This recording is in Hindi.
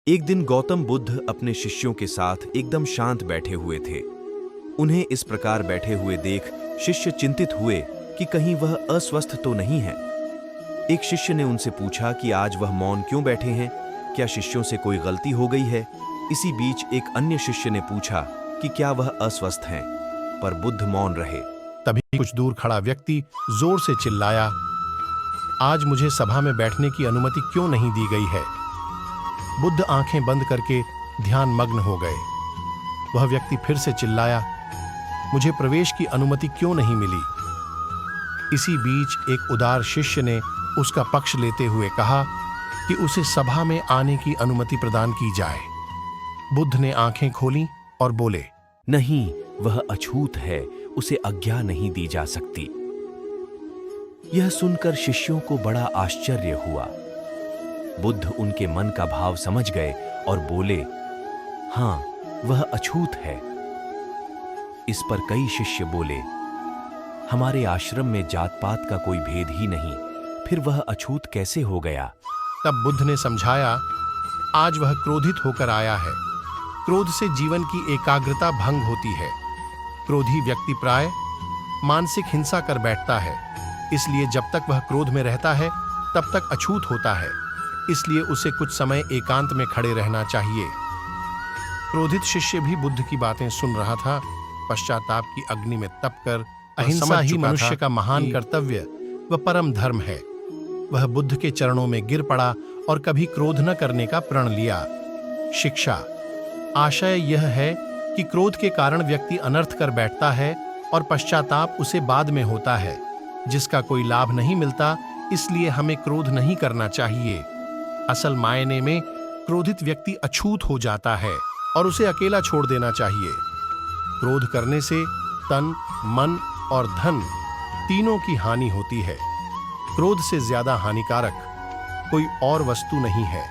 एक दिन गौतम बुद्ध अपने शिष्यों के साथ एकदम शांत बैठे हुए थे। उन्हें इस प्रकार बैठे हुए देख शिष्य चिंतित हुए कि कहीं वह अस्वस्थ तो नहीं है। एक शिष्य ने उनसे पूछा कि आज वह मौन क्यों बैठे हैं, क्या शिष्यों से कोई गलती हो गई है। इसी बीच एक अन्य शिष्य ने पूछा कि क्या वह अस्वस्थ हैं, पर बुद्ध मौन रहे। तभी कुछ दूर खड़ा व्यक्ति जोर से चिल्लाया, आज मुझे सभा में बैठने की अनुमति क्यों नहीं दी गई है। बुद्ध आंखें बंद करके ध्यान मग्न हो गए। वह व्यक्ति फिर से चिल्लाया, मुझे प्रवेश की अनुमति क्यों नहीं मिली। इसी बीच एक उदार शिष्य ने उसका पक्ष लेते हुए कहा कि उसे सभा में आने की अनुमति प्रदान की जाए। बुद्ध ने आंखें खोलीं और बोले, नहीं, वह अछूत है, उसे आज्ञा नहीं दी जा सकती। यह सुनकर शिष्यों को बड़ा आश्चर्य हुआ। बुद्ध उनके मन का भाव समझ गए और बोले, हां, वह अछूत है। इस पर कई शिष्य बोले, हमारे आश्रम में जात पात का कोई भेद ही नहीं, फिर वह अछूत कैसे हो गया। तब बुद्ध ने समझाया, आज वह क्रोधित होकर आया है। क्रोध से जीवन की एकाग्रता भंग होती है। क्रोधी व्यक्ति प्राय मानसिक हिंसा कर बैठता है, इसलिए जब तक वह क्रोध में रहता है तब तक अछूत होता है। इसलिए उसे कुछ समय एकांत में खड़े रहना चाहिए। क्रोधित शिष्य भी बुद्ध की बातें सुन रहा था। पश्चाताप की अग्नि में तपकर अहिंसा ही मनुष्य का महान कर्तव्य व परम धर्म है। वह बुद्ध के चरणों में गिर पड़ा और कभी क्रोध न करने का प्रण लिया। शिक्षा आशय यह है कि क्रोध के कारण व्यक्ति अनर्थ कर बैठता है और पश्चाताप उसे बाद में होता है, जिसका कोई लाभ नहीं मिलता। इसलिए हमें क्रोध नहीं करना चाहिए। असल मायने में क्रोधित व्यक्ति अछूत हो जाता है और उसे अकेला छोड़ देना चाहिए। क्रोध करने से तन, मन और धन तीनों की हानि होती है। क्रोध से ज्यादा हानिकारक कोई और वस्तु नहीं है।